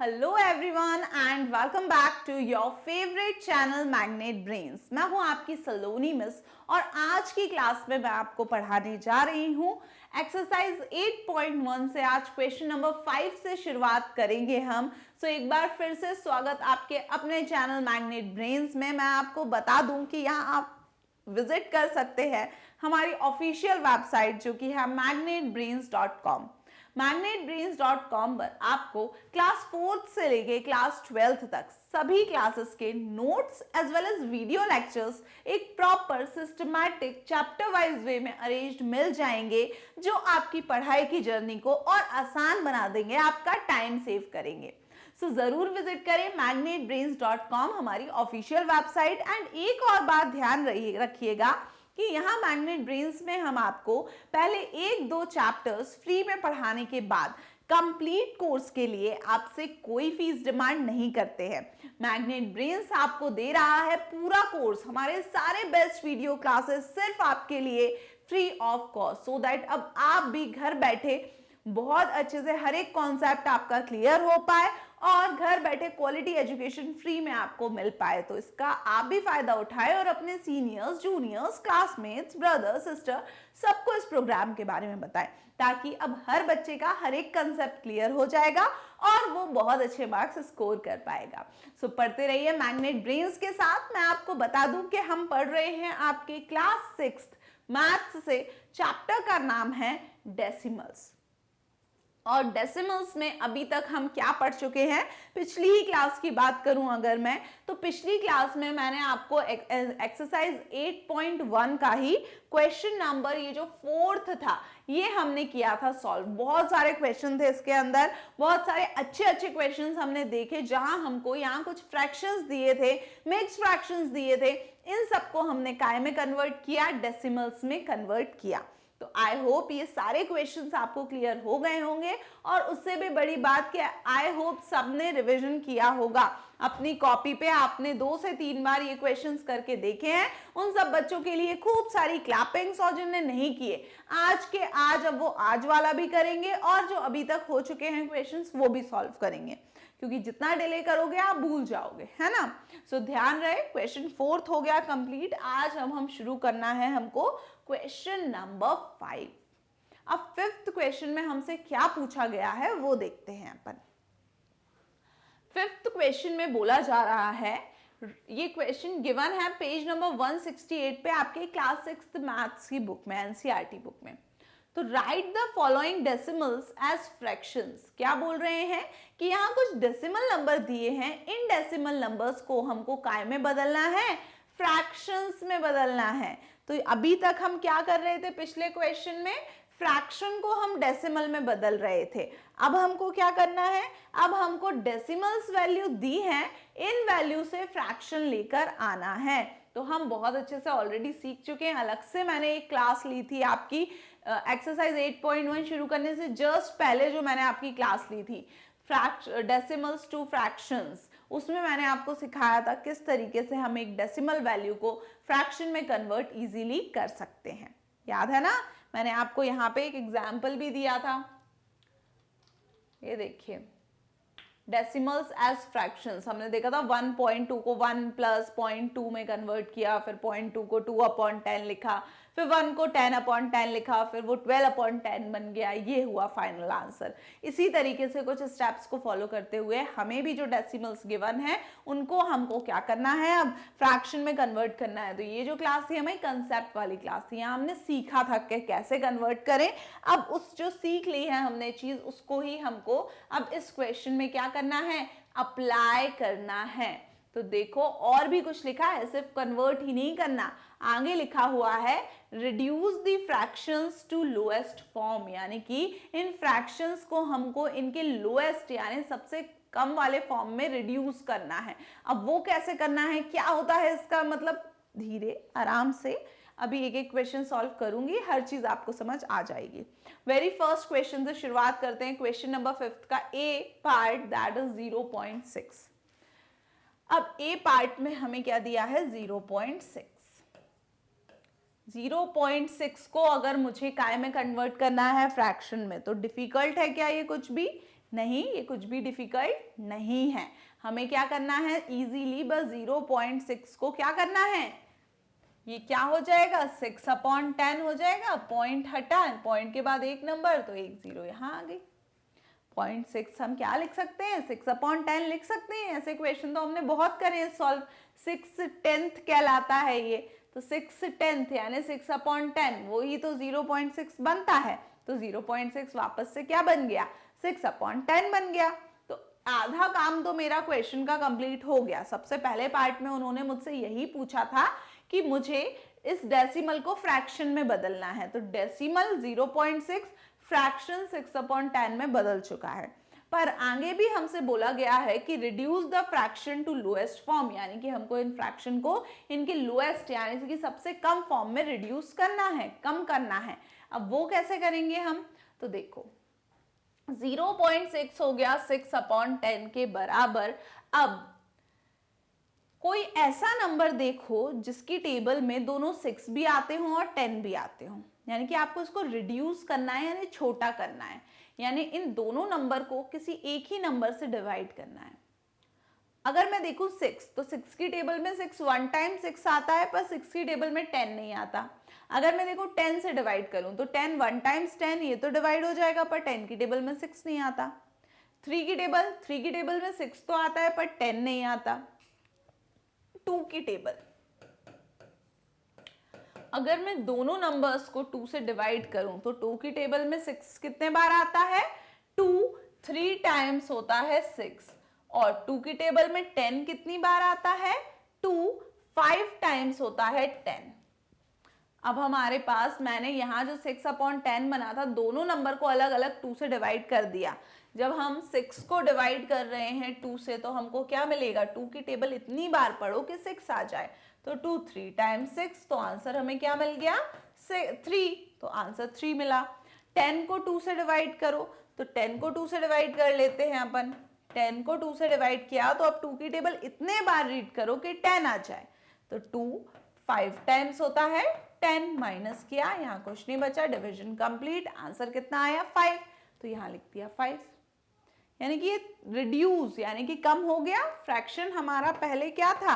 Hello everyone and welcome back to your favourite channel Magnet Brains. मैं हूं आपकी सलोनी miss और आज की क्लास में मैं आपको पढ़ाने जा रही हूं एक्सरसाइज 8.1 से। आज क्वेश्चन नंबर 5 से शुरुआत करेंगे हम। एक बार फिर से स्वागत आपके अपने चैनल मैग्नेट ब्रेन्स में। मैं आपको बता दूं कि यहाँ आप विजिट कर सकते हैं हमारी ऑफिशियल वेबसाइट जो कि है magnetbrains.com। magnetbrains.com पर आपको क्लास 4th से लेके क्लास 12th तक सभी क्लासेस के notes as well as video lectures एक proper systematic chapter wise way में अरेंज्ड मिल जाएंगे, जो आपकी पढ़ाई की जर्नी को और आसान बना देंगे, आपका टाइम सेव करेंगे। जरूर विजिट करें magnetbrains.com, हमारी ऑफिशियल वेबसाइट। एंड एक और बात ध्यान रखिएगा कि यहाँ मैग्नेट ब्रेन्स में हम आपको पहले 1-2 चैप्टर्स फ्री में पढ़ाने के बाद कंप्लीट कोर्स के लिए आपसे कोई फीस डिमांड नहीं करते हैं। मैग्नेट ब्रेन्स आपको दे रहा है पूरा कोर्स, हमारे सारे बेस्ट वीडियो क्लासेस सिर्फ आपके लिए free of cost, so that अब आप भी घर बैठे बहुत अच्छे से हर एक कॉन्सेप्ट आपका क्लियर हो पाए और घर बैठे क्वालिटी एजुकेशन फ्री में आपको मिल पाए। तो इसका आप भी फायदा उठाएं और अपने seniors, juniors, classmates, brother, sister सबको इस प्रोग्राम के बारे में बताएं, ताकि अब हर बच्चे का हर एक कंसेप्ट क्लियर हो जाएगा और वो बहुत अच्छे मार्क्स स्कोर कर पाएगा। पढ़ते रहिए मैग्नेट ब्रेन्स के साथ। मैं आपको बता दूं कि हम पढ़ रहे हैं आपके क्लास 6th मैथ्स से। चैप्टर का नाम है डेसिमल्स। और डेसिमल्स में अभी तक हम क्या पढ़ चुके हैं, पिछली ही क्लास की बात करूं अगर मैं, तो पिछली क्लास में मैंने आपको एक्सरसाइज 8.1 का ही क्वेश्चन नंबर ये जो 4th था ये हमने किया था सॉल्व। बहुत सारे क्वेश्चन थे इसके अंदर, बहुत सारे अच्छे अच्छे क्वेश्चंस हमने देखे, जहां हमको यहाँ कुछ फ्रैक्शंस दिए थे, मिक्स फ्रैक्शंस दिए थे, इन सबको हमने काय में कन्वर्ट किया, डेसिमल्स में कन्वर्ट किया। तो आई होप ये सारे क्वेश्चंस आपको क्लियर हो गए होंगे और उससे भी बड़ी बात कि आई होप सबने रिवीजन किया होगा। अपनी कॉपी पे आपने 2 से 3 बार ये क्वेश्चंस करके देखे हैं। उन सब बच्चों के लिए खूब सारी क्लैपिंग्स, और जिन्हें नहीं किए आज के आज अब वो आज वाला भी करेंगे और जो अभी तक हो चुके हैं क्वेश्चंस वो भी सॉल्व करेंगे, क्योंकि जितना डिले करोगे आप भूल जाओगे, है ना। ध्यान रहे, क्वेश्चन 4th हो गया कंप्लीट। आज हम शुरू करना है हमको क्वेश्चन नंबर 5। अब 5th क्वेश्चन में हमसे क्या पूछा गया है वो देखते हैं अपन। 5th क्वेश्चन में बोला जा रहा है, ये क्वेश्चन गिवन है पेज नंबर 168 पे आपके क्लास 6th मैथ्स की बुक में, एनसीईआरटी बुक में। तो write the following decimals as fractions. क्या बोल रहे हैं कि यहाँ कुछ डेसिमल नंबर दिए हैं, इन डेसिमल नंबर्स को हमको काय में बदलना है, फ्रैक्शंस में बदलना है। तो अभी तक हम क्या कर रहे थे, पिछले क्वेश्चन में फ्रैक्शन को हम डेसिमल में बदल रहे थे। अब हमको क्या करना है, अब हमको डेसिमल्स वैल्यू दी है, इन वैल्यू से फ्रैक्शन लेकर आना है। तो हम बहुत अच्छे से ऑलरेडी सीख चुके हैं। अलग से मैंने एक क्लास ली थी आपकी एक्सरसाइज 8.1 शुरू करने से जस्ट पहले, जो मैंने आपकी क्लास ली थी डेसिमल्स टू फ्रैक्शंस, उसमें मैंने आपको सिखाया था किस तरीके से हम एक डेसिमल वैल्यू को फ्रैक्शन में कन्वर्ट इजीली कर सकते हैं। याद है ना, मैंने आपको यहाँ पे एक एग्जाम्पल भी दिया था, ये देखिए, डेसिमल्स एज फ्रैक्शंस। हमने देखा था 1.2 को 1 + 0.2 में कन्वर्ट किया, फिर 0.2 को 2/10 लिखा, फिर 1 को 10/10 लिखा, फिर वो 12/10 बन गया। ये हुआ फाइनल आंसर। इसी तरीके से कुछ स्टेप्स को फॉलो करते हुए हमें भी जो डेसिमल्स गिवन है उनको हमको क्या करना है, अब फ्रैक्शन में कन्वर्ट करना है। तो ये जो क्लास थी हमारी कंसेप्ट वाली क्लास थी, यहाँ हमने सीखा था कि कैसे कन्वर्ट करें। अब उस जो सीख ली है हमने चीज, उसको ही हमको अब इस क्वेश्चन में क्या करना है, अप्लाई करना है। तो देखो और भी कुछ लिखा है, सिर्फ कन्वर्ट ही नहीं करना, आगे लिखा हुआ है reduce the fractions to lowest form, यानी कि इन फ्रैक्शंस को हमको इनके लोएस्ट यानी सबसे कम वाले फॉर्म में रिड्यूस करना है। अब वो कैसे करना है, क्या होता है इसका मतलब, धीरे आराम से अभी एक एक क्वेश्चन सॉल्व करूंगी, हर चीज आपको समझ आ जाएगी। वेरी फर्स्ट क्वेश्चन से शुरुआत करते हैं, क्वेश्चन नंबर 5th का ए पार्ट, दैट इज 0.6। अब ए पार्ट में हमें क्या दिया है, 0.6। 0.6 को अगर मुझे काय में कन्वर्ट करना है फ्रैक्शन में, तो डिफिकल्ट है क्या ये, कुछ भी नहीं, ये कुछ भी डिफिकल्ट नहीं है। हमें क्या करना है, इजीली बस 0.6 को क्या करना है, ये क्या हो जाएगा 6/10 हो जाएगा, पॉइंट हटा, पॉइंट के बाद एक नंबर तो एक जीरो यहाँ आ गई। 0.6 हम क्या लिख सकते हैं, 6/10 लिख सकते हैं। ऐसे क्वेश्चन तो हमने बहुत करे हैं सॉल्व। 6/10 कहलाता है ये, तो 6/10 यानी 6/10 वही तो 0.6 बनता है। तो 0.6 वापस से क्या बन गया, 6/10 बन गया। तो आधा काम तो मेरा क्वेश्चन का कंप्लीट हो गया। सबसे पहले पार्ट में उन्होंने मुझसे यही पूछा था कि मुझे इस डेसिमल को फ्रैक्शन में बदलना है, तो डेसिमल 0.6 फ्रैक्शन 6/10 में बदल चुका है। पर आगे भी हमसे बोला गया है कि reduce the fraction to lowest form, यानी कि हमको इन फ्रैक्शन को इनके लोएस्ट यानी कि सबसे कम फॉर्म में रिड्यूस करना है, कम करना है। अब वो कैसे करेंगे हम, तो देखो 0.6 हो गया 6/10 के बराबर। अब कोई ऐसा नंबर देखो जिसकी टेबल में दोनों 6 भी आते हों और 10 भी आते हों, यानी कि आपको इसको रिड्यूस करना है, यानी छोटा करना है, यानी इन दोनों नंबर को किसी एक ही नंबर से डिवाइड करना है। अगर मैं देखूं 6, तो 6 की टेबल में 6 1 टाइम 6 आता है, पर 6 की टेबल में 10 नहीं आता। अगर मैं देखूं 10 से डिवाइड करूं तो 10 1 टाइम्स 10 ये तो डिवाइड हो जाएगा, पर 10 की टेबल में 6 नहीं आता। 3 की टेबल में 6 तो आता है पर 10 नहीं आता। 2 की टेबल, अगर मैं दोनों नंबर्स को 2 से डिवाइड करूं तो 2 की टेबल में 6 कितने बार आता है, 2 3 टाइम्स होता है 6, और 2 की टेबल में 10 कितनी बार आता है, 2 5 टाइम्स होता है 10। अब हमारे पास, मैंने यहाँ जो 6/10 बना था, दोनों नंबर को अलग अलग 2 से डिवाइड कर दिया। जब हम 6 को डिवाइड कर रहे हैं 2 से, तो हमको क्या मिलेगा, 2 की टेबल इतनी बार पढ़ो कि 6 आ जाए, तो 2 3 टाइम्स 6, तो आंसर हमें क्या मिल गया, 3, तो आंसर 3 मिला। 10 को 2 से डिवाइड करो, तो 10 को 2 से डिवाइड कर लेते हैं अपन। 10 को 2 से डिवाइड किया तो अब 2 की टेबल इतने बार रीड करो कि 10 आ जाए, तो 2 5 टाइम्स होता है 10, माइनस किया, यहाँ कुछ नहीं बचा, डिवीजन कंप्लीट, आंसर कितना आया 5, तो यहाँ लिख दिया 5। यानी कि ये रिड्यूस यानी कि कम हो गया। फ्रैक्शन हमारा पहले क्या था,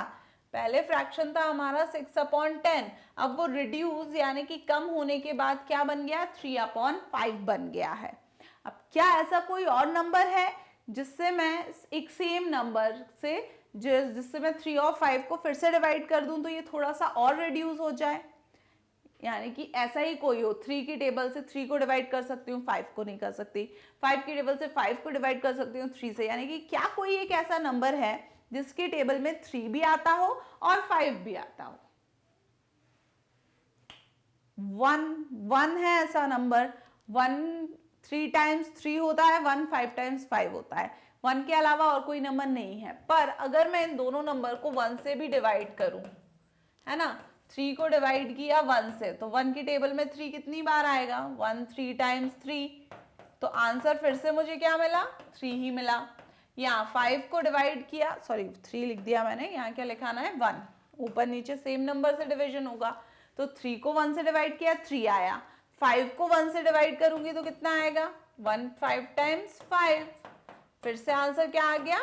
पहले फ्रैक्शन था हमारा 6/10, अब वो रिड्यूस यानी कि कम होने के बाद क्या बन गया, 3/5 बन गया है। अब क्या ऐसा कोई और नंबर है जिससे मैं एक सेम नंबर से जिससे मैं 3 और 5 को फिर से डिवाइड कर दूं तो ये थोड़ा सा और रिड्यूस हो जाए, यानी कि ऐसा ही कोई हो, 3 की टेबल से 3 को डिवाइड कर सकती हूँ, 5 को नहीं कर सकती, 5 की टेबल से 5 को डिवाइड कर सकती हूँ 3 से, यानी कि क्या कोई एक ऐसा नंबर है जिसकी टेबल में 3 भी आता हो और 5 भी आता हो। 1 है ऐसा नंबर, 1 3 टाइम्स 3 होता है, 1 5 टाइम्स 5 होता है। 1 के अलावा और कोई नंबर नहीं है। पर अगर मैं इन दोनों नंबर को 1 से भी डिवाइड करूं, है ना, 3 को डिवाइड किया 1 से, तो 1 की टेबल में 3 कितनी बार आएगा, 1 3 टाइम्स 3, तो आंसर फिर से मुझे क्या मिला, 3 ही मिला। यहाँ 5 को डिवाइड किया, सॉरी 3 लिख दिया मैंने, यहाँ क्या लिखाना है 1, ऊपर नीचे सेम नंबर से डिवीजन होगा, तो 3 को 1 से डिवाइड किया 3 आया, 5 को 1 से डिवाइड करूंगी तो कितना आएगा, 1 5 टाइम्स 5, फिर से आंसर क्या आ गया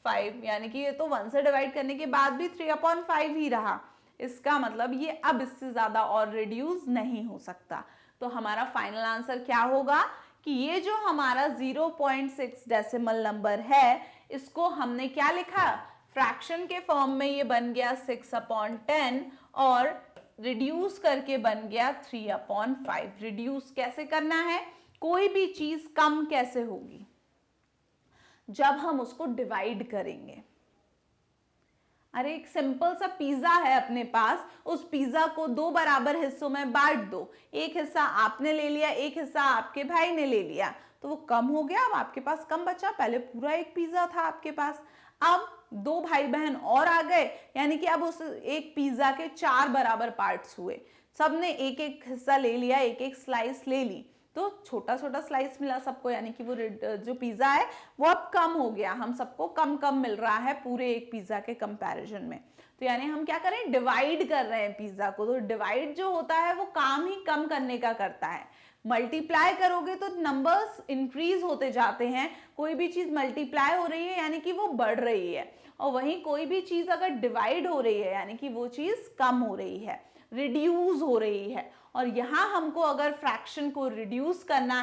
5, यानी कि ये तो 1 से डिवाइड करने के बाद भी 3/5 ही रहा। इसका मतलब ये अब इससे ज्यादा और रिड्यूस नहीं हो सकता। तो हमारा फाइनल आंसर क्या होगा कि ये जो हमारा 0.6 डेसिमल नंबर है, इसको हमने क्या लिखा, फ्रैक्शन के फॉर्म में ये बन गया 6/10 और रिड्यूस करके बन गया 3/5। रिड्यूस कैसे करना है, कोई भी चीज कम कैसे होगी, जब हम उसको डिवाइड करेंगे। अरे एक सिंपल सा पिज्जा है अपने पास, उस पिज्जा को 2 बराबर हिस्सों में बांट दो, एक हिस्सा आपने ले लिया, एक हिस्सा आपके भाई ने ले लिया, तो वो कम हो गया, अब आपके पास कम बचा, पहले पूरा एक पिज्जा था आपके पास, अब 2 भाई बहन और आ गए, यानी कि अब उस एक पिज्जा के 4 बराबर पार्ट्स हुए, सबने एक एक हिस्सा ले लिया, एक एक स्लाइस ले ली, तो छोटा छोटा स्लाइस मिला सबको, यानी कि वो जो पिज्जा है वो अब कम हो गया, हम सबको कम कम मिल रहा है पूरे एक पिज्जा के कंपैरिजन में। तो यानी हम क्या करें, डिवाइड कर रहे हैं पिज्जा को। तो डिवाइड जो होता है वो काम ही कम करने का करता है, मल्टीप्लाई करोगे तो नंबर्स इंक्रीज होते जाते हैं, कोई भी चीज मल्टीप्लाई हो रही है यानी कि वो बढ़ रही है, और वहीं कोई भी चीज अगर डिवाइड हो रही है यानी कि वो चीज कम हो रही है, रिड्यूस हो रही है। और यहाँ हमको अगर फ्रैक्शन को रिड्यूस करना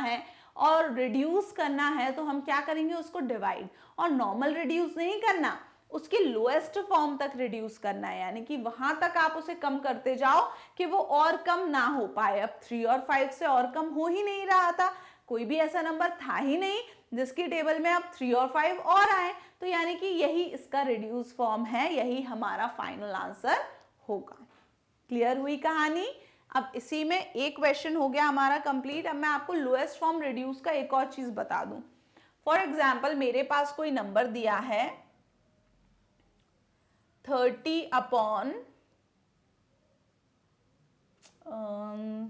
है तो हम क्या करेंगे, उसको डिवाइड, और नॉर्मल रिड्यूस नहीं करना, उसके लोएस्ट फॉर्म तक रिड्यूस करना है, यानी कि वहां तक आप उसे कम करते जाओ कि वो और कम ना हो पाए। अब 3 और 5 से और कम हो ही नहीं रहा था, कोई भी ऐसा नंबर था ही नहीं जिसकी टेबल में अब 3 और 5 और आए, तो यानी कि यही इसका रिड्यूस फॉर्म है, यही हमारा फाइनल आंसर होगा। क्लियर हुई कहानी? अब इसी में एक क्वेश्चन हो गया हमारा कंप्लीट। अब मैं आपको लोएस्ट फॉर्म रिड्यूस का एक और चीज बता दूं। फॉर एग्जाम्पल मेरे पास कोई नंबर दिया है 30 अपॉन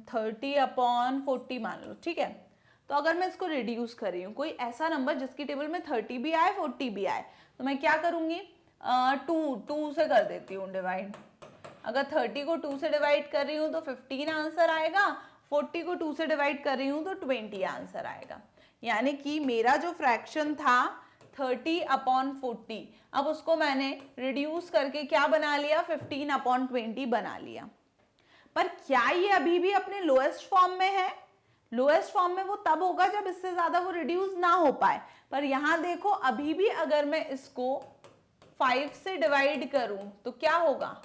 40 मान लो, ठीक है। तो अगर मैं इसको रिड्यूस कर रही हूँ, कोई ऐसा नंबर जिसकी टेबल में 30 भी आए 40 भी आए, तो मैं क्या करूंगी, 2 से कर देती हूँ डिवाइड। अगर 30 को 2 से डिवाइड कर रही हूँ तो 15 आंसर आएगा, 40 को 2 से डिवाइड कर रही हूँ तो 20 आंसर आएगा। यानी कि मेरा जो फ्रैक्शन था 30 अपॉन 40, अब उसको मैंने रिड्यूस करके क्या बना लिया, 15 अपॉन 20 बना लिया। पर क्या ये अभी भी अपने लोएस्ट फॉर्म में है? लोएस्ट फॉर्म में वो तब होगा जब इससे ज्यादा वो रिड्यूस ना हो पाए। पर यहां देखो अभी भी अगर मैं इसको 5 से डिवाइड करूं तो क्या होगा,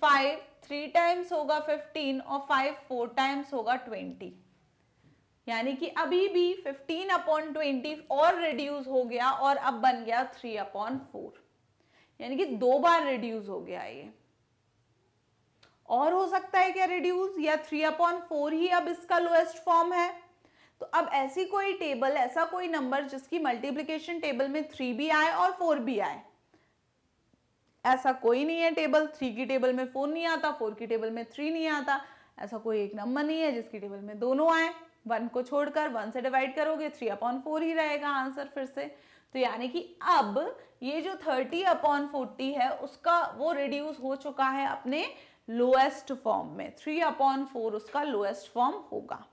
5 3 टाइम्स होगा 15 और 5 4 टाइम्स होगा 20, यानी कि अभी भी 15 अपॉन 20 और रिड्यूस हो गया और अब बन गया 3 अपॉन 4, यानी कि 2 बार रिड्यूस हो गया ये। और हो सकता है क्या रिड्यूस, या 3 अपॉन 4 ही अब इसका लोएस्ट फॉर्म है। तो अब ऐसी कोई टेबल, ऐसा कोई नंबर जिसकी मल्टीप्लिकेशन टेबल में 3 भी आए और 4 भी आए, ऐसा कोई नहीं है टेबल। 3 की टेबल में 4 नहीं आता, 4 की टेबल में 3 नहीं आता, ऐसा कोई एक नंबर नहीं है जिसकी टेबल में दोनों आए। 1 को छोड़कर 1 से डिवाइड करोगे 3 अपॉन 4 ही रहेगा आंसर फिर से। तो यानी कि अब ये जो 30 अपॉन 40 है उसका वो रिड्यूस हो चुका है अपने लोएस्ट फॉर्म में, 3 अपॉन 4 उसका लोएस्ट फॉर्म होगा।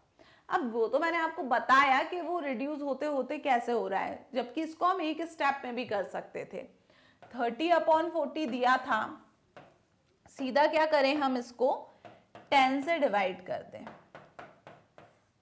अब वो तो मैंने आपको बताया कि वो रिड्यूस होते होते कैसे हो रहा है, जबकि इसको हम एक स्टेप में भी कर सकते थे। 30 अपॉन 40 दिया था, सीधा क्या करें हम इसको 10 से डिवाइड कर दें,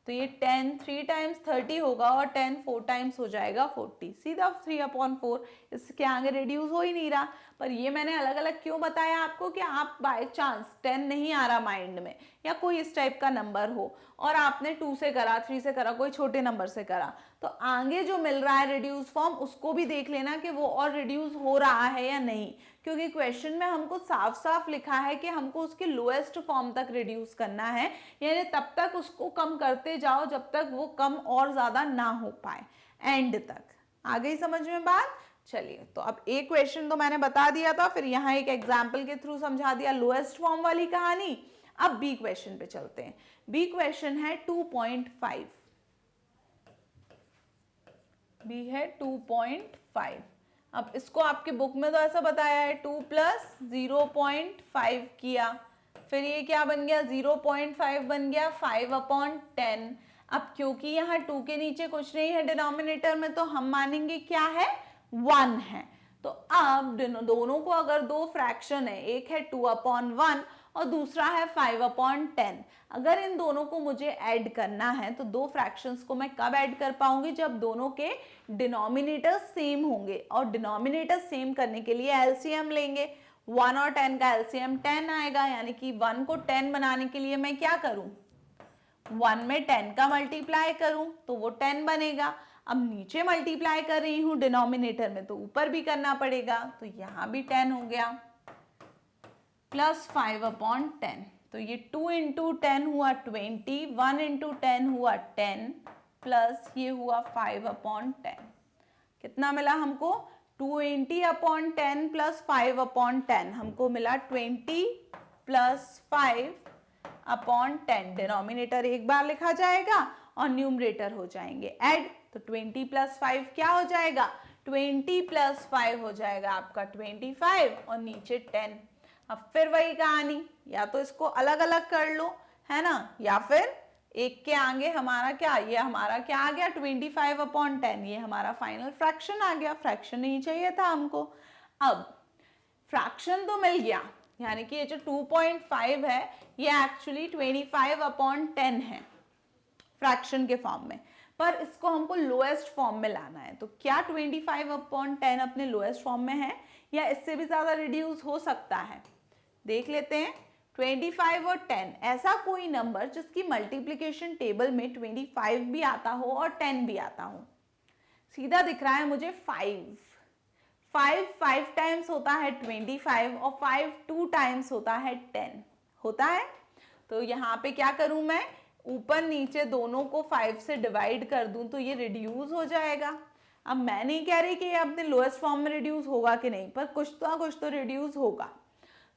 तो ये 10 3 टाइम्स 30 होगा और 10 4 टाइम्स हो जाएगा 40, सीधा 3 अपॉन 4, इसके आगे रिड्यूस हो ही नहीं रहा। पर ये मैंने अलग अलग क्यों बताया आपको कि आप बाय चांस 10 नहीं आ रहा माइंड में, या कोई इस टाइप का नंबर हो और आपने 2 से करा 3 से करा, कोई छोटे नंबर से करा, तो आगे जो मिल रहा है रिड्यूस फॉर्म उसको भी देख लेना कि वो और रिड्यूस हो रहा है या नहीं, क्योंकि क्वेश्चन में हमको साफ साफ लिखा है कि हमको उसके लोएस्ट फॉर्म तक रिड्यूस करना है, यानी तब तक उसको कम करते जाओ जब तक वो कम और ज्यादा ना हो पाए, एंड तक। आ गई समझ में बात? चलिए, तो अब एक क्वेश्चन तो मैंने बता दिया था, फिर यहाँ एक एग्जाम्पल के थ्रू समझा दिया लोएस्ट फॉर्म वाली कहानी। अब बी क्वेश्चन पे चलते हैं। बी क्वेश्चन है 2.5, बी है 2.5। अब इसको आपके बुक में तो ऐसा बताया है 2 प्लस 0.5 किया, फिर ये क्या बन गया 0.5 बन गया 5 अपॉन 10। अब क्योंकि यहाँ 2 के नीचे कुछ नहीं है डिनोमिनेटर में, तो हम मानेंगे क्या है 1 है। तो अब दोनों को अगर दो फ्रैक्शन है, एक है 2 अपॉन 1 और दूसरा है 5 अपॉन 10, अगर इन दोनों को मुझे ऐड करना है तो दो फ्रैक्शंस को मैं कब ऐड कर पाऊंगी, जब दोनों के डिनोमिनेटर सेम होंगे। और डिनोमिनेटर सेम करने के लिए एलसीएम लेंगे, 1 और 10 का एलसीएम 10 आएगा, यानी कि 1 को 10 बनाने के लिए मैं क्या करूं, 1 में 10 का मल्टीप्लाई करूं तो वो 10 बनेगा। अब नीचे मल्टीप्लाई कर रही हूं डिनोमिनेटर में, तो ऊपर भी करना पड़ेगा, तो यहां भी 10 हो गया प्लस 5 अपॉन 10। तो ये 2 इंटू 10 हुआ 20, 1 इंटू 10 हुआ 10, प्लस ये हुआ 5 अपॉन 10। कितना मिला हमको, 20 अपॉन 10 प्लस 5 अपॉन 10, हमको मिला 20 प्लस 5 अपॉन 10। डिनोमिनेटर एक बार लिखा जाएगा और न्यूमरेटर हो जाएंगे ऐड, तो 20 प्लस 5 क्या हो जाएगा, 20 प्लस 5 हो जाएगा आपका 25 और नीचे 10। अब फिर वही कहानी, या तो इसको अलग अलग कर लो है ना, या फिर एक के आगे हमारा क्या, ये हमारा क्या आ गया 25/10, ये हमारा फाइनल फ्रैक्शन आ गया, फ्रैक्शन नहीं चाहिए था हमको। अब फ्रैक्शन तो मिल गया, यानी कि ये जो 2.5 है ये एक्चुअली 25/10 है फ्रैक्शन के फॉर्म में, पर इसको हमको लोएस्ट फॉर्म में लाना है। तो क्या 25/10 अपने लोएस्ट फॉर्म में है या इससे भी ज्यादा रिड्यूस हो सकता है, देख लेते हैं। 25 और 10, ऐसा कोई नंबर जिसकी मल्टीप्लिकेशन टेबल में 25 भी आता हो और 10 भी आता हो। सीधा दिख रहा है मुझे 5 टाइम्स होता है 25 और 5 2 टाइम्स होता है 10 होता है। तो यहाँ पे क्या करूं मैं, ऊपर नीचे दोनों को 5 से डिवाइड कर दूं तो ये रिड्यूस हो जाएगा। अब मैं नहीं कह रही कि ये अपने लोएस्ट फॉर्म में रिड्यूस होगा कि नहीं, पर कुछ तो रिड्यूस होगा।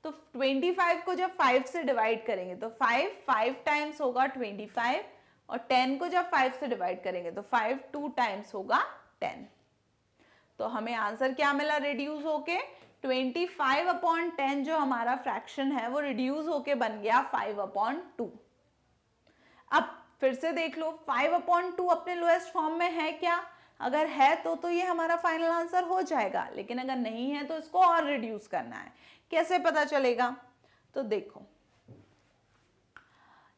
तो 25 को जब 5 से डिवाइड करेंगे तो 5 टाइम्स होगा 25, और 10 को जब 5 से डिवाइड करेंगे तो 5 2 टाइम्स होगा 10। तो हमें आंसर क्या मिला रिड्यूस होके, 25/10 जो हमारा फ्रैक्शन है वो रिड्यूस होके बन गया 5/2। अब फिर से देख लो 5/2 अपने लोएस्ट फॉर्म में है क्या, अगर है तो ये हमारा फाइनल आंसर हो जाएगा, लेकिन अगर नहीं है तो इसको और रिड्यूस करना है। कैसे पता चलेगा, तो देखो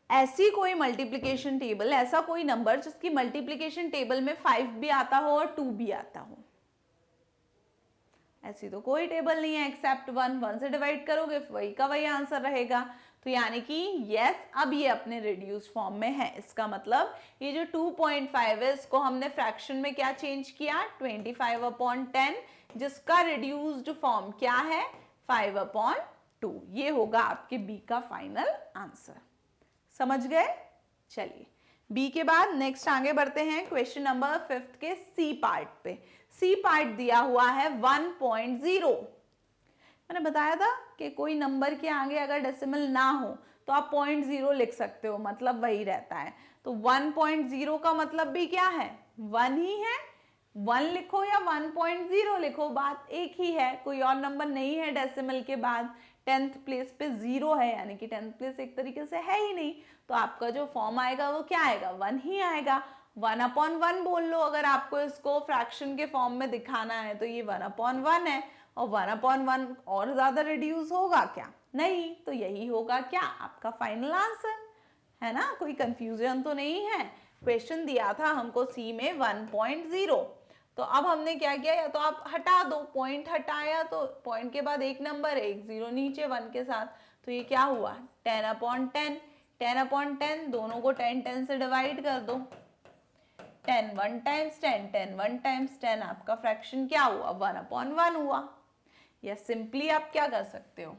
ऐसी कोई मल्टीप्लिकेशन टेबल, ऐसा कोई नंबर जिसकी मल्टीप्लिकेशन टेबल में 5 भी आता हो और 2 भी आता हो, ऐसी तो कोई टेबल नहीं है एक्सेप्ट 1 से डिवाइड करोगे वही का वही आंसर रहेगा। तो यानी कि यस, अब ये अपने रिड्यूस फॉर्म में है। इसका मतलब ये जो 2.5 है इसको हमने फ्रैक्शन में क्या चेंज किया, 25/10, जिसका रिड्यूस्ड फॉर्म क्या है 5/2। ये होगा आपके बी का फाइनल आंसर। समझ गए। चलिए बी के बाद नेक्स्ट आगे बढ़ते हैं क्वेश्चन नंबर 5 के सी पार्ट पे। सी पार्ट दिया हुआ है 1.0। मैंने बताया था कि कोई नंबर के आगे अगर डेसिमल ना हो तो आप 0.0 लिख सकते हो, मतलब वही रहता है। तो 1.0 का मतलब भी क्या है, 1 ही है। 1 लिखो या 1.0 लिखो, बात एक ही है, कोई और नंबर नहीं है डेसिमल के बाद। 10th प्लेस पे 0 है, यानी कि 10th प्लेस एक तरीके से है ही नहीं, तो आपका जो फॉर्म आएगा वो क्या आएगा, 1 ही आएगा। 1/1 बोल लो, अगर आपको इसको फ्रैक्शन के फॉर्म में दिखाना है तो ये 1/1 है, और 1/1 और ज्यादा रिड्यूस होगा क्या, नहीं, तो यही होगा क्या आपका फाइनल आंसर, है ना। कोई कंफ्यूजन तो नहीं है। क्वेश्चन दिया था हमको सी में 1.0, तो अब हमने क्या किया, या तो आप हटा दो, पॉइंट हटाया तो पॉइंट के बाद एक नंबर है, एक 0 नीचे 1 के साथ, तो ये क्या हुआ 10/10। 10/10 दोनों को 10 से डिवाइड कर दो, 10 1 टाइम्स 10, 10 1 टाइम्स 10, आपका फ्रैक्शन क्या हुआ 1/1 हुआ। या सिंपली आप क्या कर सकते हो,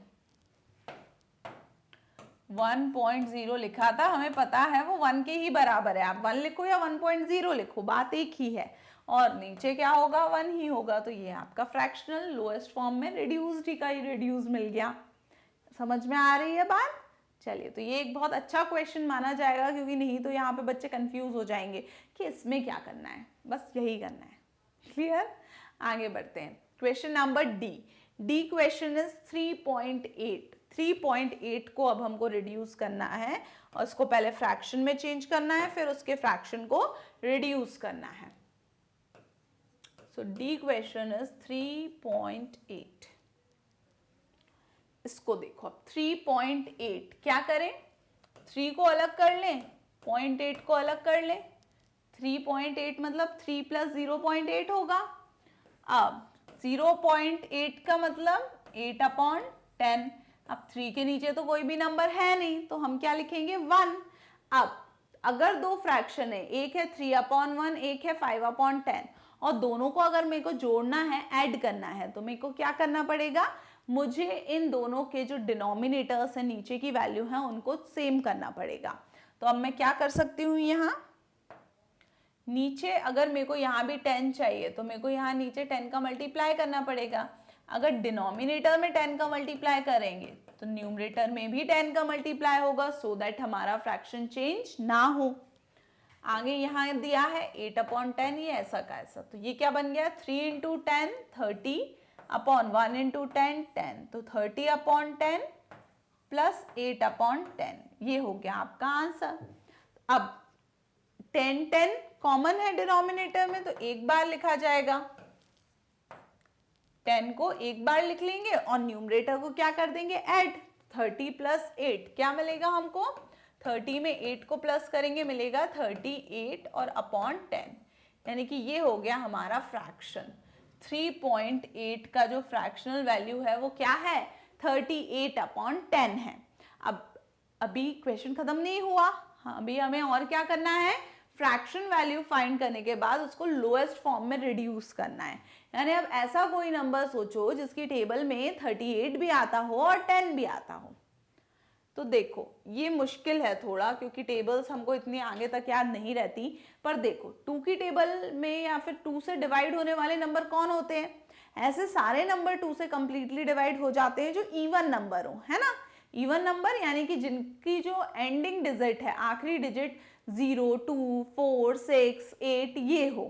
1.0 लिखा था, हमें पता है वो 1 के ही बराबर है, आप 1 लिखो या 1.0 लिखो बात एक ही है, और नीचे क्या होगा 1 ही होगा। तो ये आपका फ्रैक्शनल लोएस्ट फॉर्म में रिड्यूस्ड ही का ही रिड्यूस मिल गया। समझ में आ रही है बात। चलिए, तो ये एक बहुत अच्छा क्वेश्चन माना जाएगा, क्योंकि नहीं तो यहाँ पे बच्चे कंफ्यूज हो जाएंगे कि इसमें क्या करना है, बस यही करना है। क्लियर। आगे बढ़ते हैं question number D. D question is 3.8। 3.8 को अब हमको रिड्यूस करना है, और उसको पहले फ्रैक्शन में चेंज करना है, फिर उसके फ्रैक्शन को रिड्यूस करना है। सो डी क्वेश्चन इज 3.8। इसको देखो, 3.8 क्या करें, 3 को अलग कर लें, 0.8 को अलग कर लें। 3.8 मतलब 3 + 0.8 होगा। अब 0.8 का मतलब 8/10। अब 3 के नीचे तो कोई भी नंबर है नहीं, तो हम क्या लिखेंगे 1। अब अगर दो फ्रैक्शन है, एक है 3/1, एक है 5/10, और दोनों को अगर मेरे को जोड़ना है, ऐड करना है, तो मेरे को क्या करना पड़ेगा, मुझे इन दोनों के जो डिनोमिनेटर्स है, नीचे की वैल्यू है, उनको सेम करना पड़ेगा। तो अब मैं क्या कर सकती हूँ, यहाँ नीचे अगर मेरे को यहाँ भी 10 चाहिए तो मेरे को यहाँ नीचे 10 का मल्टीप्लाई करना पड़ेगा। अगर डिनोमिनेटर में 10 का मल्टीप्लाई करेंगे तो न्यूमरेटर में भी 10 का मल्टीप्लाई होगा, सो दैट हमारा फ्रैक्शन चेंज ना हो। आगे यहाँ दिया है 8/10, ये ऐसा का ऐसा, तो ये क्या बन गया 3 × 10 30/1 × 10 10, तो 30/10 + 8/10, ये हो गया आपका आंसर। अब 10 10 कॉमन है डिनोमिनेटर में, तो एक बार लिखा जाएगा, 10 को एक बार लिख लेंगे और न्यूमरेटर को क्या कर देंगे, ऐड। 30 प्लस 8 क्या मिलेगा हमको, 30 में 8 को प्लस करेंगे मिलेगा 38 और अपॉन 10, यानी कि ये हो गया हमारा फ्रैक्शन। 3.8 का जो फ्रैक्शनल वैल्यू है वो क्या है, 38 अपॉन 10 है। अब अभी क्वेश्चन खत्म नहीं हुआ, हाँ अभी हमें और क्या करना है, फ्रैक्शन वैल्यू फाइंड करने के बाद उसको लोएस्ट फॉर्म में रिड्यूस करना है। यानी अब ऐसा कोई नंबर सोचो जिसकी टेबल में 38 भी आता हो और 10 भी आता हो। तो देखो ये मुश्किल है थोड़ा, क्योंकि टेबल्स हमको इतनी आगे तक याद नहीं रहती, पर देखो 2 की टेबल में या फिर 2 से डिवाइड होने वाले नंबर कौन होते हैं, ऐसे सारे नंबर 2 से कंप्लीटली डिवाइड हो जाते हैं जो इवन नंबर हो, है ना। इवन नंबर यानी कि जिनकी जो एंडिंग डिजिट है, आखिरी डिजिट 0, 2, 4, 6, 8 ये हो।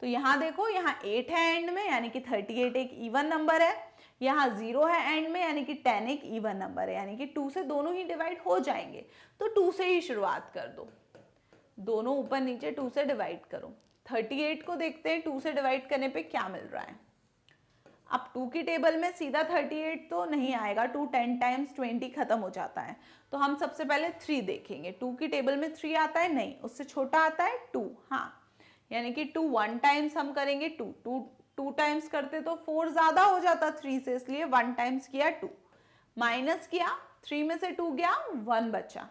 तो यहाँ देखो, यहाँ 8 है एंड में, यानी कि 38 एक इवन नंबर है। यहाँ 0 है एंड में, यानी कि 10 एक इवन नंबर है, यानी कि 2 से दोनों ही डिवाइड हो जाएंगे। तो 2 से ही शुरुआत कर दो, दोनों ऊपर नीचे 2 से डिवाइड करो। 38 को देखते हैं 2 से डिवाइड करने पे क्या मिल रहा है। अब 2 की टेबल में सीधा 38 तो नहीं आएगा, 2 10 टाइम्स 20 खत्म हो जाता है। तो हम सबसे पहले 3 देखेंगे। 2 की टेबल में 3 आता है, नहीं, उससे छोटा आता है 2, हाँ, यानी कि 2 1 टाइम्स हम करेंगे, 2 टाइम्स करते तो 4 ज्यादा हो जाता 3 से, इसलिए 1 टाइम्स किया 2, माइनस किया, 3 में से 2 गया, 1 बचा।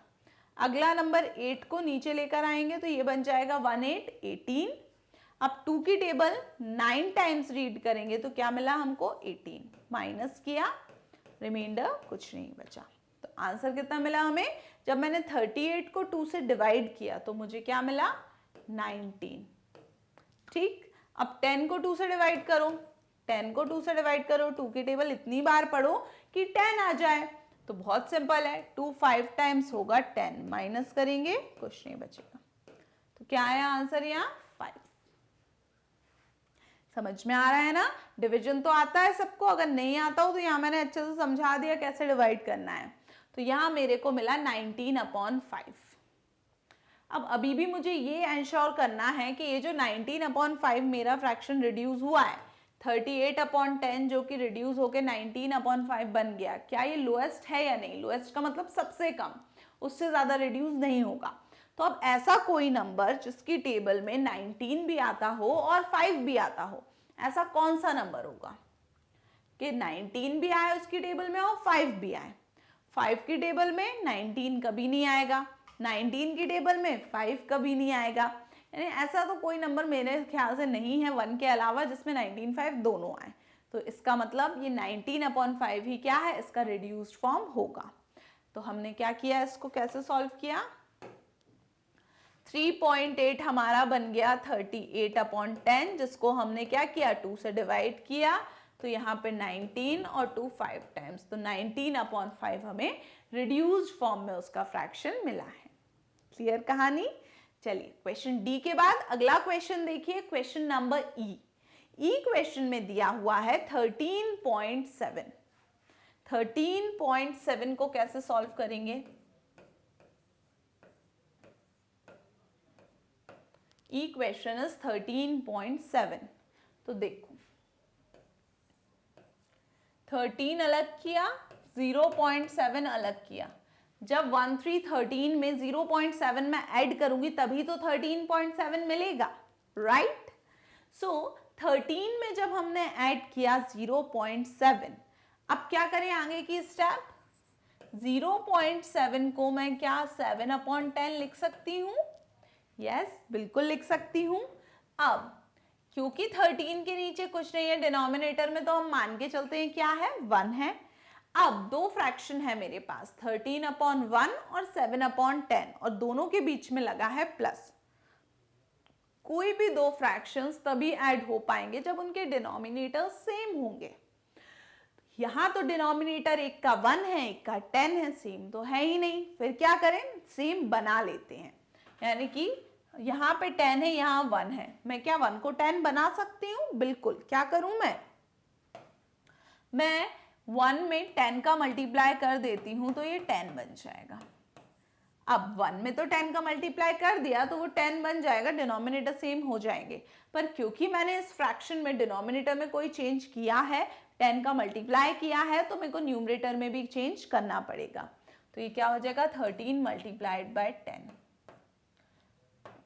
अगला नंबर 8 को नीचे लेकर आएंगे तो ये बन जाएगा 1 8 18। अब 2 की टेबल 9 टाइम्स रीड करेंगे तो क्या मिला हमको, 18, माइनस किया, रिमाइंडर कुछ नहीं बचा। तो आंसर कितना मिला हमें, जब मैंने 38 को 2 से डिवाइड किया तो मुझे क्या मिला, 19। ठीक, अब 10 को 2 से डिवाइड करो, 10 को 2 से डिवाइड करो, 2 की टेबल इतनी बार पढ़ो कि 10 आ जाए। तो बहुत सिंपल है, 2 5 टाइम्स होगा 10, माइनस करेंगे कुछ नहीं बचेगा। तो क्या आया आंसर यहाँ, 5। समझ में आ रहा है ना, डिवीजन तो आता है सबको, अगर नहीं आता हो तो यहाँ मैंने अच्छे से समझा दिया कैसे डिवाइड करना है। तो यहाँ मेरे को मिला 19/5। अब अभी भी मुझे ये एंश्योर करना है कि ये जो 19/5 मेरा फ्रैक्शन रिड्यूस हुआ है, 38/10 जो कि रिड्यूस होके 19/5 बन गया, क्या ये लोएस्ट है या नहीं। लोएस्ट का मतलब सबसे कम, उससे ज्यादा रिड्यूस नहीं होगा। तो अब ऐसा कोई नंबर जिसकी टेबल में 19 भी आता हो और 5 भी आता हो, ऐसा कौन सा नंबर होगा कि 19 भी आए उसकी टेबल में और 5 भी आए। 5 की टेबल में 19 कभी नहीं आएगा, 19 की टेबल में 5 कभी नहीं आएगा। यानी ऐसा तो कोई नंबर मेरे ख्याल से नहीं है 1 के अलावा जिसमें 19 5 दोनों आए। तो इसका मतलब ये 19/5 ही क्या है, इसका रिड्यूस्ड फॉर्म होगा। तो हमने क्या किया, इसको कैसे सॉल्व किया, 3.8 हमारा बन गया 38/10, जिसको हमने क्या किया, 2 से डिवाइड किया। तो यहाँ पे 19 और 2 5 टाइम्स, तो 19/5 हमें रिड्यूस्ड फॉर्म में उसका फ्रैक्शन मिला है। क्लियर कहानी। चलिए क्वेश्चन डी के बाद अगला क्वेश्चन देखिए, क्वेश्चन नंबर ई। क्वेश्चन में दिया हुआ है 13.7। 13.7 को कैसे सॉल्व करेंगे, क्वेश्चन इज 13.7। तो देखो 13 अलग किया, 0.7 अलग किया। जब 1 3 13 में 0.7 में ऐड करूंगी तभी तो 13.7 मिलेगा, राइट। सो 13 में जब हमने ऐड किया 0.7, अब क्या करें आगे की स्टेप, 0.7 को मैं क्या 7/10 लिख सकती हूँ, यस बिल्कुल लिख सकती हूँ। अब क्योंकि 13 के नीचे कुछ नहीं है डिनोमिनेटर में, तो हम मान के चलते हैं क्या है, 1 है। अब दो फ्रैक्शन है मेरे पास, 13/1 और 7/10, और दोनों के बीच में लगा है प्लस। कोई भी दो फ्रैक्शंस तभी ऐड हो पाएंगे जब उनके डिनोमिनेटर सेम होंगे। यहां तो डिनोमिनेटर एक का 1 है, एक का 10 है, सेम तो है ही नहीं, फिर क्या करें, सेम बना लेते हैं। यानी कि यहाँ पे 10 है, यहाँ 1 है, मैं क्या 1 को 10 बना सकती हूँ, बिल्कुल। क्या करूं मैं 1 में 10 का मल्टीप्लाई कर देती हूँ तो ये 10 बन जाएगा। अब 1 में तो 10 का मल्टीप्लाई कर दिया तो वो 10 बन जाएगा, डिनोमिनेटर सेम हो जाएंगे, पर क्योंकि मैंने इस फ्रैक्शन में डिनोमिनेटर में कोई चेंज किया है, 10 का मल्टीप्लाई किया है, तो मेरे को न्यूमरेटर में भी चेंज करना पड़ेगा। तो ये क्या हो जाएगा 13 मल्टीप्लाइड बाय 10,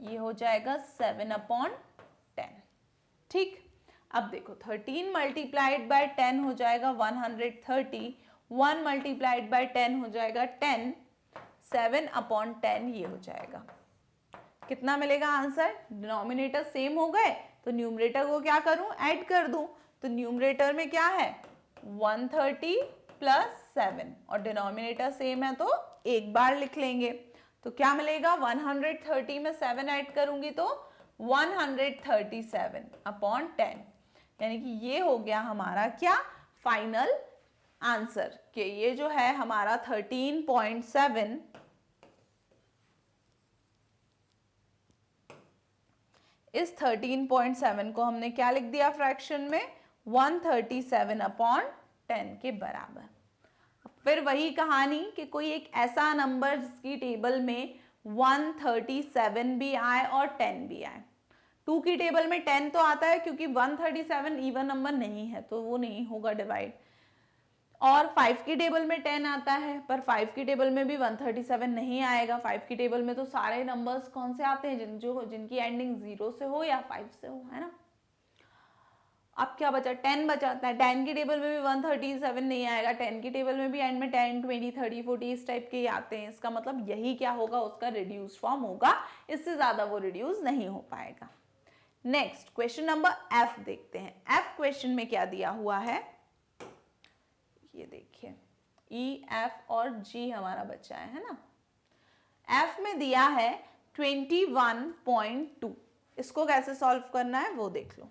ये हो जाएगा 7/10। ठीक, अब देखो 13 मल्टीप्लाइड बाय 10 हो जाएगा 130, 1 मल्टीप्लाइड बाय 10 हो जाएगा 10, 7/10 ये हो जाएगा। कितना मिलेगा आंसर? डिनोमिनेटर सेम हो गए तो न्यूमरेटर को क्या करूं, ऐड कर दूं। तो न्यूमरेटर में क्या है 130 प्लस 7 और डिनोमिनेटर सेम है तो एक बार लिख लेंगे। तो क्या मिलेगा 130 में 7 ऐड करूंगी तो 137/10, यानी कि ये हो गया हमारा क्या फाइनल आंसर कि ये जो है हमारा 13.7 इस 13.7 को हमने क्या लिख दिया फ्रैक्शन में 137/10 के बराबर। फिर वही कहानी कि कोई एक ऐसा नंबर जिसकी टेबल में 137 भी आए और 10 भी आए। 2 की टेबल में 10 तो आता है क्योंकि 137 इवन नंबर नहीं है तो वो नहीं होगा डिवाइड, और 5 की टेबल में 10 आता है पर 5 की टेबल में भी 137 नहीं आएगा। 5 की टेबल में तो सारे नंबर्स कौन से आते हैं जिनकी एंडिंग 0 से हो या 5 से हो, है ना। अब क्या बचा 10 बचाता है, 10 की टेबल में भी 137 नहीं आएगा, 10 की टेबल में भी एंड में 10, 20, 30, 40 इस टाइप के ही आते हैं। इसका मतलब यही क्या होगा उसका रिड्यूस फॉर्म होगा, इससे ज्यादा वो रिड्यूस नहीं हो पाएगा। नेक्स्ट क्वेश्चन नंबर एफ देखते हैं। एफ क्वेश्चन में क्या दिया हुआ है ये देखिए, ई एफ और जी हमारा बचा है ना। एफ में दिया है 21.2, इसको कैसे सॉल्व करना है वो देख लो।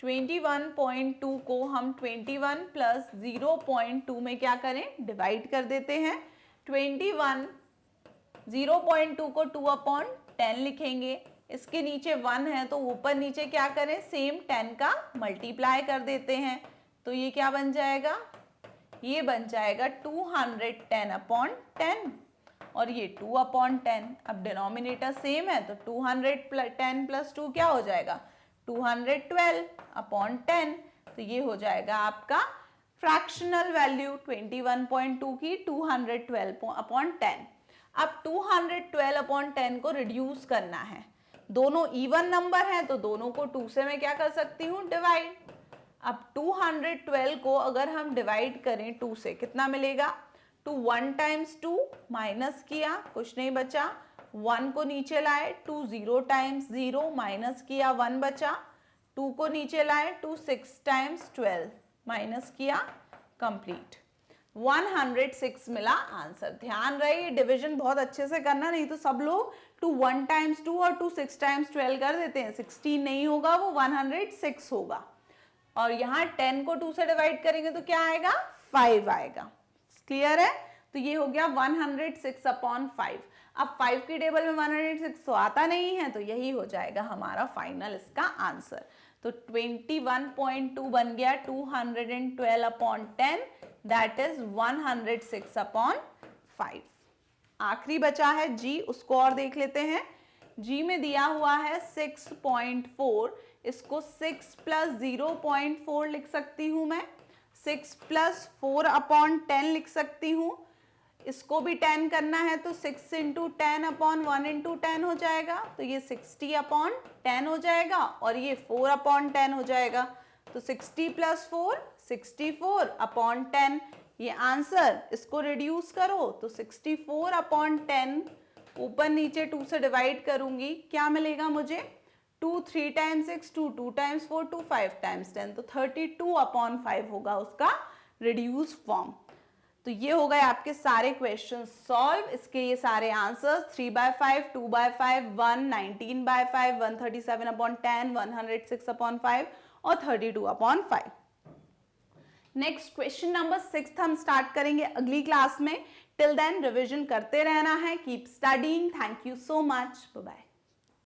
21.2 को हम 21 प्लस 0.2 में क्या करें डिवाइड कर देते हैं। 0.2 को 2/10 लिखेंगे, इसके नीचे 1 है तो ऊपर नीचे क्या करें सेम 10 का मल्टीप्लाई कर देते हैं। तो ये क्या बन जाएगा, ये बन जाएगा 210/10 और ये 2/10। अब डिनोमिनेटर सेम है तो 210 प्लस 2 क्या हो जाएगा 212/10। तो ये हो जाएगा आपका फ्रैक्शनल वैल्यू 21.2 की 212/10। अब 212/10 को रिड्यूस करना है, दोनों इवन नंबर हैं तो दोनों को 2 से मैं क्या कर सकती हूँ डिवाइड। अब 212 को अगर हम डिवाइड करें 2 से कितना मिलेगा, 2 1 टाइम्स 2 माइनस किया कुछ नहीं बचा, 1 को नीचे लाए 2 0 टाइम्स 0 माइनस किया 1 बचा, 2 को नीचे लाए 2 6 टाइम्स 12 माइनस किया कंप्लीट, 106 मिला आंसर। ध्यान रहे ये डिवीजन बहुत अच्छे से करना, नहीं तो सब लोग 2 1 टाइम्स 2 और 2 6 टाइम्स 12 कर देते हैं, 16 नहीं होगा वो 106 होगा। और यहाँ 10 को 2 से डिवाइड करेंगे तो क्या आएगा 5 आएगा। क्लियर है, तो ये हो गया 106/5। अब 5 की टेबल में 106 तो आता नहीं है तो यही हो जाएगा हमारा फाइनल इसका आंसर। तो 21.2 बन गया 212/10 दैट इज 106/5। आखिरी बचा है जी, उसको और देख लेते हैं। जी में दिया हुआ है 6.4, इसको 6 प्लस 0.4 लिख सकती हूँ मैं, 6 प्लस 4/10 लिख सकती हूँ। इसको भी 10 करना है तो 6 इंटू 10/1 इंटू 10 हो जाएगा, तो ये 60/10 हो जाएगा और ये 4/10 हो जाएगा। तो 60 प्लस 4 64/10 ये आंसर। इसको रिड्यूस करो तो 64/10 ऊपर नीचे 2 से डिवाइड करूंगी, क्या मिलेगा मुझे 2 3 टाइम्स 6 2 2 टाइम्स 4 2 5 टाइम्स 10, तो 32/5 होगा उसका रिड्यूस फॉर्म। तो ये हो गए आपके सारे क्वेश्चन सॉल्व। इसके ये सारे आंसर्स 3/5 2/5 1 19/5 137/10 106/5 और 32/5। नेक्स्ट क्वेश्चन नंबर 6 हम स्टार्ट करेंगे अगली क्लास में। टिल देन रिविजन करते रहना है। Keep studying. Thank you so much. Bye bye.